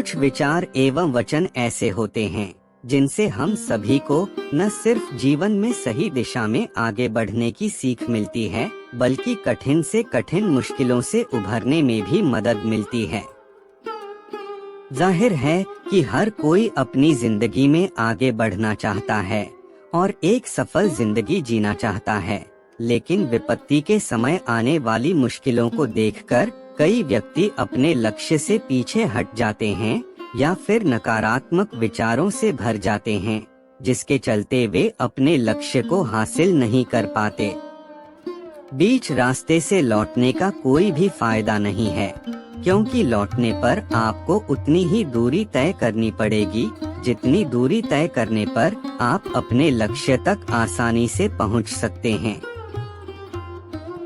कुछ विचार एवं वचन ऐसे होते हैं जिनसे हम सभी को न सिर्फ जीवन में सही दिशा में आगे बढ़ने की सीख मिलती है, बल्कि कठिन से कठिन मुश्किलों से उभरने में भी मदद मिलती है। जाहिर है कि हर कोई अपनी जिंदगी में आगे बढ़ना चाहता है और एक सफल जिंदगी जीना चाहता है, लेकिन विपत्ति के समय आने वाली मुश्किलों को देखकर कई व्यक्ति अपने लक्ष्य से पीछे हट जाते हैं या फिर नकारात्मक विचारों से भर जाते हैं, जिसके चलते वे अपने लक्ष्य को हासिल नहीं कर पाते। बीच रास्ते से लौटने का कोई भी फायदा नहीं है, क्योंकि लौटने पर आपको उतनी ही दूरी तय करनी पड़ेगी जितनी दूरी तय करने पर आप अपने लक्ष्य तक आसानी से पहुंच सकते हैं।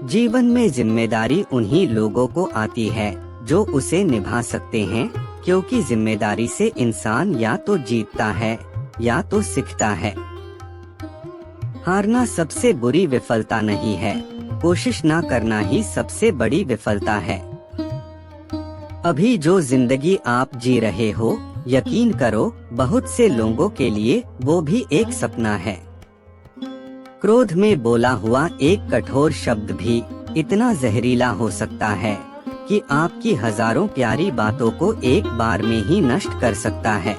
जीवन में जिम्मेदारी उन्हीं लोगों को आती है जो उसे निभा सकते हैं, क्योंकि जिम्मेदारी से इंसान या तो जीतता है या तो सीखता है। हारना सबसे बुरी विफलता नहीं है, कोशिश ना करना ही सबसे बड़ी विफलता है। अभी जो जिंदगी आप जी रहे हो, यकीन करो बहुत से लोगों के लिए वो भी एक सपना है। क्रोध में बोला हुआ एक कठोर शब्द भी इतना जहरीला हो सकता है कि आपकी हजारों प्यारी बातों को एक बार में ही नष्ट कर सकता है।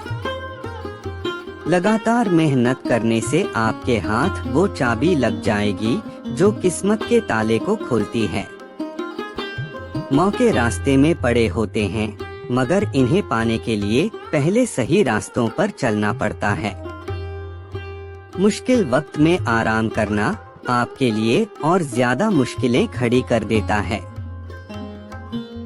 लगातार मेहनत करने से आपके हाथ वो चाबी लग जाएगी जो किस्मत के ताले को खोलती है। मौके रास्ते में पड़े होते हैं, मगर इन्हें पाने के लिए पहले सही रास्तों पर चलना पड़ता है। मुश्किल वक्त में आराम करना आपके लिए और ज्यादा मुश्किलें खड़ी कर देता है।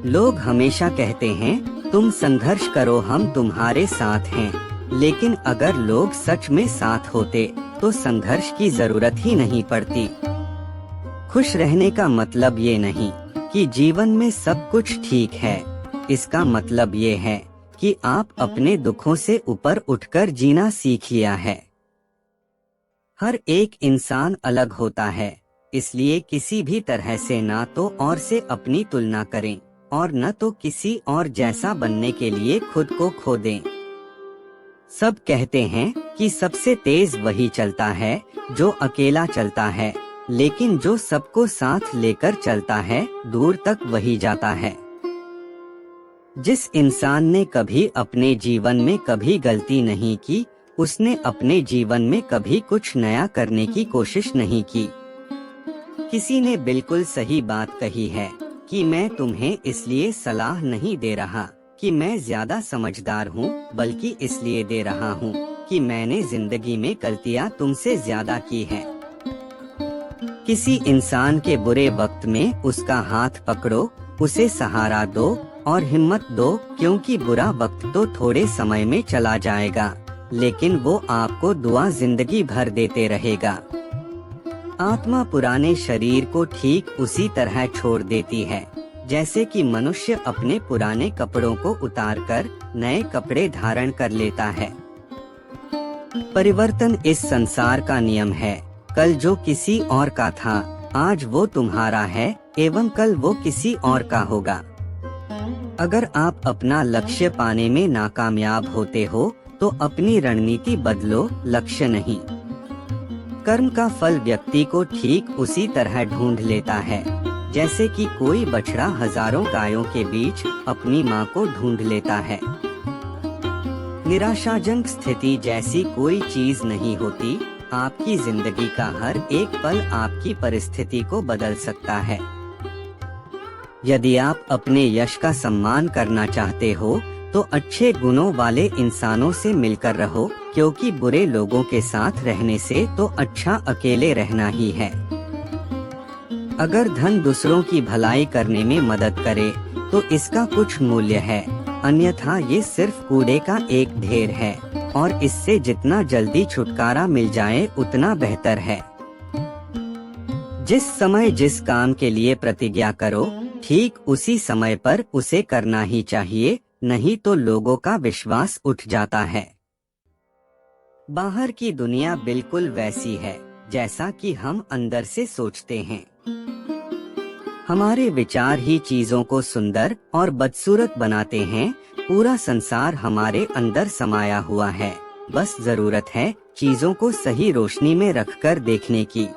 लोग हमेशा कहते हैं तुम संघर्ष करो, हम तुम्हारे साथ हैं, लेकिन अगर लोग सच में साथ होते तो संघर्ष की जरूरत ही नहीं पड़ती। खुश रहने का मतलब ये नहीं कि जीवन में सब कुछ ठीक है, इसका मतलब ये है कि आप अपने दुखों से ऊपर उठकर जीना सीख लिया है। हर एक इंसान अलग होता है, इसलिए किसी भी तरह से ना तो और से अपनी तुलना करें और न तो किसी और जैसा बनने के लिए खुद को खो दें। सब कहते हैं कि सबसे तेज वही चलता है जो अकेला चलता है, लेकिन जो सबको साथ लेकर चलता है दूर तक वही जाता है। जिस इंसान ने कभी अपने जीवन में कभी गलती नहीं की, उसने अपने जीवन में कभी कुछ नया करने की कोशिश नहीं की। किसी ने बिल्कुल सही बात कही है कि मैं तुम्हें इसलिए सलाह नहीं दे रहा कि मैं ज्यादा समझदार हूँ, बल्कि इसलिए दे रहा हूँ कि मैंने जिंदगी में गलतियाँ तुमसे ज्यादा की है। किसी इंसान के बुरे वक्त में उसका हाथ पकड़ो, उसे सहारा दो और हिम्मत दो, क्योंकि बुरा वक्त तो थोड़े समय में चला जाएगा, लेकिन वो आपको दुआ जिंदगी भर देते रहेगा। आत्मा पुराने शरीर को ठीक उसी तरह छोड़ देती है जैसे कि मनुष्य अपने पुराने कपड़ों को उतारकर नए कपड़े धारण कर लेता है। परिवर्तन इस संसार का नियम है। कल जो किसी और का था, आज वो तुम्हारा है एवं कल वो किसी और का होगा। अगर आप अपना लक्ष्य पाने में नाकामयाब होते हो तो अपनी रणनीति बदलो, लक्ष्य नहीं। कर्म का फल व्यक्ति को ठीक उसी तरह ढूंढ लेता है जैसे कि कोई बछड़ा हजारों गायों के बीच अपनी मां को ढूंढ लेता है। निराशाजनक स्थिति जैसी कोई चीज नहीं होती। आपकी जिंदगी का हर एक पल आपकी परिस्थिति को बदल सकता है। यदि आप अपने यश का सम्मान करना चाहते हो तो अच्छे गुणों वाले इंसानों से मिलकर रहो, क्योंकि बुरे लोगों के साथ रहने से तो अच्छा अकेले रहना ही है। अगर धन दूसरों की भलाई करने में मदद करे तो इसका कुछ मूल्य है, अन्यथा ये सिर्फ कूड़े का एक ढेर है और इससे जितना जल्दी छुटकारा मिल जाए उतना बेहतर है। जिस समय जिस काम के लिए प्रतिज्ञा करो, ठीक उसी समय पर उसे करना ही चाहिए, नहीं तो लोगों का विश्वास उठ जाता है। बाहर की दुनिया बिल्कुल वैसी है जैसा कि हम अंदर से सोचते हैं। हमारे विचार ही चीजों को सुंदर और बदसूरत बनाते हैं, पूरा संसार हमारे अंदर समाया हुआ है, बस जरूरत है चीजों को सही रोशनी में रखकर देखने की।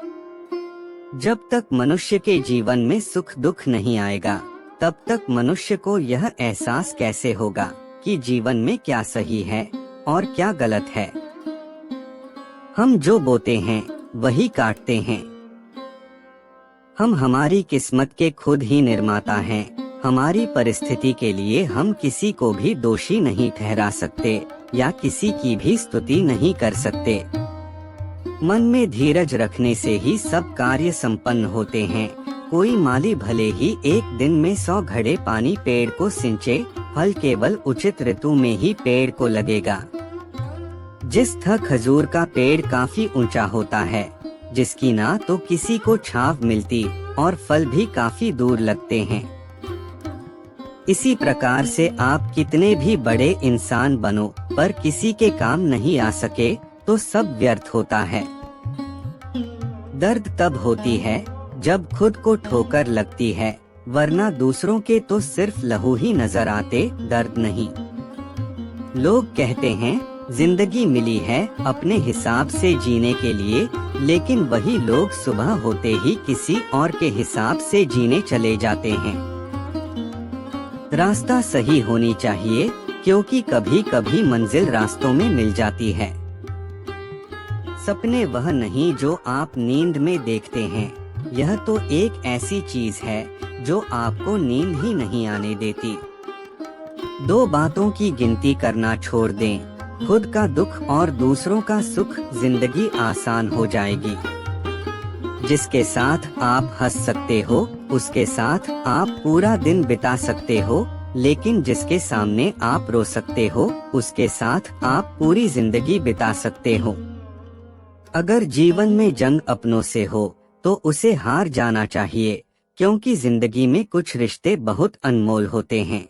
जब तक मनुष्य के जीवन में सुख दुख नहीं आएगा, तब तक मनुष्य को यह एहसास कैसे होगा कि जीवन में क्या सही है और क्या गलत है। हम जो बोते हैं वही काटते हैं। हम हमारी किस्मत के खुद ही निर्माता हैं। हमारी परिस्थिति के लिए हम किसी को भी दोषी नहीं ठहरा सकते या किसी की भी स्तुति नहीं कर सकते। मन में धीरज रखने से ही सब कार्य संपन्न होते हैं। कोई माली भले ही एक दिन में 100 घड़े पानी पेड़ को सिंचे, फल केवल उचित ऋतु में ही पेड़ को लगेगा। जिस तरह खजूर का पेड़ काफी ऊंचा होता है, जिसकी ना तो किसी को छांव मिलती और फल भी काफी दूर लगते हैं, इसी प्रकार से आप कितने भी बड़े इंसान बनो, पर किसी के काम नहीं आ सके तो सब व्यर्थ होता है। दर्द तब होती है जब खुद को ठोकर लगती है, वरना दूसरों के तो सिर्फ लहू ही नजर आते, दर्द नहीं। लोग कहते हैं जिंदगी मिली है अपने हिसाब से जीने के लिए, लेकिन वही लोग सुबह होते ही किसी और के हिसाब से जीने चले जाते हैं। रास्ता सही होनी चाहिए, क्योंकि कभी कभी मंजिल रास्तों में मिल जाती है। सपने वह नहीं जो आप नींद में देखते हैं, यह तो एक ऐसी चीज है जो आपको नींद ही नहीं आने देती। 2 बातों की गिनती करना छोड़ दें, खुद का दुख और दूसरों का सुख, जिंदगी आसान हो जाएगी। जिसके साथ आप हंस सकते हो उसके साथ आप पूरा दिन बिता सकते हो, लेकिन जिसके सामने आप रो सकते हो उसके साथ आप पूरी जिंदगी बिता सकते हो। अगर जीवन में जंग अपनों से हो तो उसे हार जाना चाहिए, क्योंकि जिंदगी में कुछ रिश्ते बहुत अनमोल होते हैं।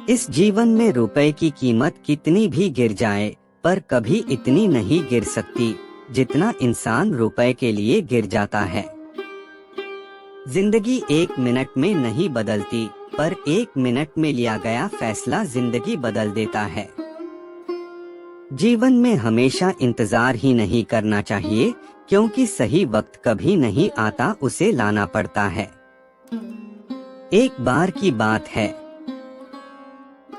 इस जीवन में रुपए की कीमत कितनी भी गिर जाए, पर कभी इतनी नहीं गिर सकती जितना इंसान रुपए के लिए गिर जाता है। जिंदगी 1 मिनट में नहीं बदलती, पर 1 मिनट में लिया गया फैसला जिंदगी बदल देता है। जीवन में हमेशा इंतजार ही नहीं करना चाहिए, क्योंकि सही वक्त कभी नहीं आता, उसे लाना पड़ता है। एक बार की बात है,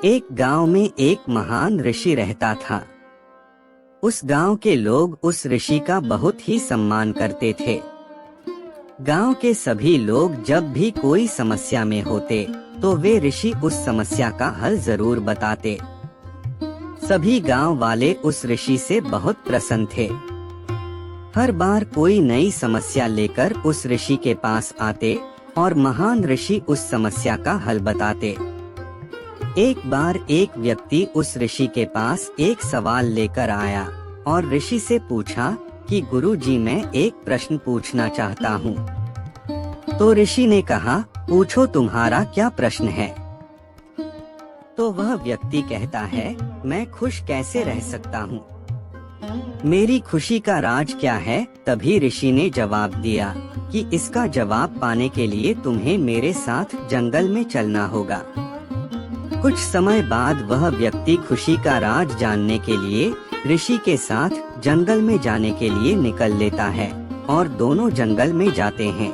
एक गांव में एक महान ऋषि रहता था। उस गांव के लोग उस ऋषि का बहुत ही सम्मान करते थे। गांव के सभी लोग जब भी कोई समस्या में होते तो वे ऋषि उस समस्या का हल जरूर बताते। सभी गांव वाले उस ऋषि से बहुत प्रसन्न थे। हर बार कोई नई समस्या लेकर उस ऋषि के पास आते और महान ऋषि उस समस्या का हल बताते। एक बार एक व्यक्ति उस ऋषि के पास एक सवाल लेकर आया और ऋषि से पूछा कि गुरुजी, मैं एक प्रश्न पूछना चाहता हूँ। तो ऋषि ने कहा, पूछो, तुम्हारा क्या प्रश्न है? तो वह व्यक्ति कहता है, मैं खुश कैसे रह सकता हूँ, मेरी खुशी का राज क्या है? तभी ऋषि ने जवाब दिया कि इसका जवाब पाने के लिए तुम्हें मेरे साथ जंगल में चलना होगा। कुछ समय बाद वह व्यक्ति खुशी का राज जानने के लिए ऋषि के साथ जंगल में जाने के लिए निकल लेता है और दोनों जंगल में जाते हैं।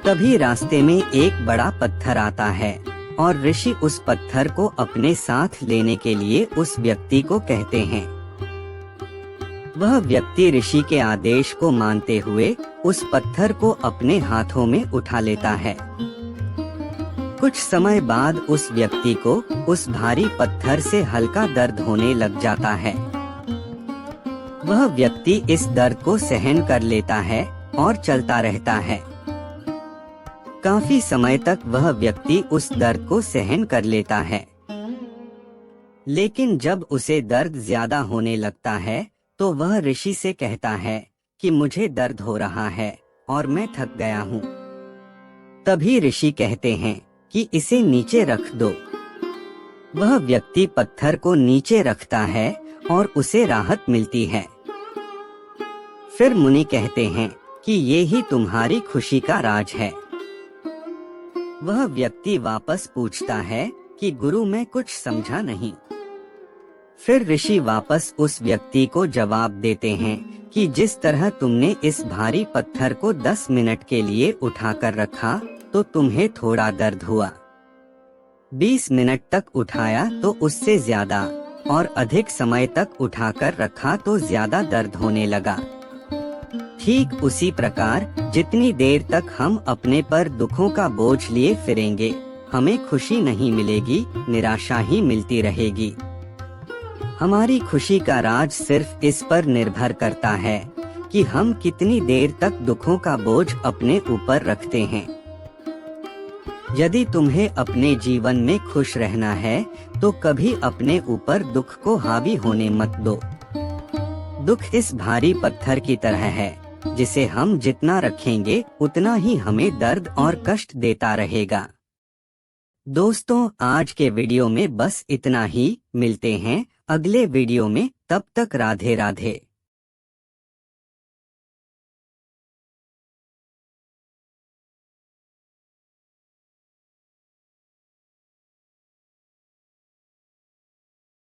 तभी रास्ते में एक बड़ा पत्थर आता है और ऋषि उस पत्थर को अपने साथ लेने के लिए उस व्यक्ति को कहते हैं। वह व्यक्ति ऋषि के आदेश को मानते हुए उस पत्थर को अपने हाथों में उठा लेता है। कुछ समय बाद उस व्यक्ति को उस भारी पत्थर से हल्का दर्द होने लग जाता है। वह व्यक्ति इस दर्द को सहन कर लेता है और चलता रहता है। काफी समय तक वह व्यक्ति उस दर्द को सहन कर लेता है, लेकिन जब उसे दर्द ज्यादा होने लगता है तो वह ऋषि से कहता है कि मुझे दर्द हो रहा है और मैं थक गया हूँ। तभी ऋषि कहते हैं कि इसे नीचे रख दो। वह व्यक्ति पत्थर को नीचे रखता है और उसे राहत मिलती है। फिर मुनि कहते हैं कि ये ही तुम्हारी खुशी का राज है। वह व्यक्ति वापस पूछता है कि गुरु मैं कुछ समझा नहीं। फिर ऋषि वापस उस व्यक्ति को जवाब देते हैं कि जिस तरह तुमने इस भारी पत्थर को 10 मिनट के लिए उठाकर रखा तो तुम्हें थोड़ा दर्द हुआ, 20 मिनट तक उठाया तो उससे ज्यादा, और अधिक समय तक उठाकर रखा तो ज्यादा दर्द होने लगा। ठीक उसी प्रकार जितनी देर तक हम अपने पर दुखों का बोझ लिए फिरेंगे, हमें खुशी नहीं मिलेगी, निराशा ही मिलती रहेगी। हमारी खुशी का राज सिर्फ इस पर निर्भर करता है कि हम कितनी देर तक दुखों का बोझ अपने ऊपर रखते हैं। यदि तुम्हें अपने जीवन में खुश रहना है तो कभी अपने ऊपर दुख को हावी होने मत दो। दुख इस भारी पत्थर की तरह है, जिसे हम जितना रखेंगे उतना ही हमें दर्द और कष्ट देता रहेगा। दोस्तों, आज के वीडियो में बस इतना ही। मिलते हैं अगले वीडियो में, तब तक राधे राधे।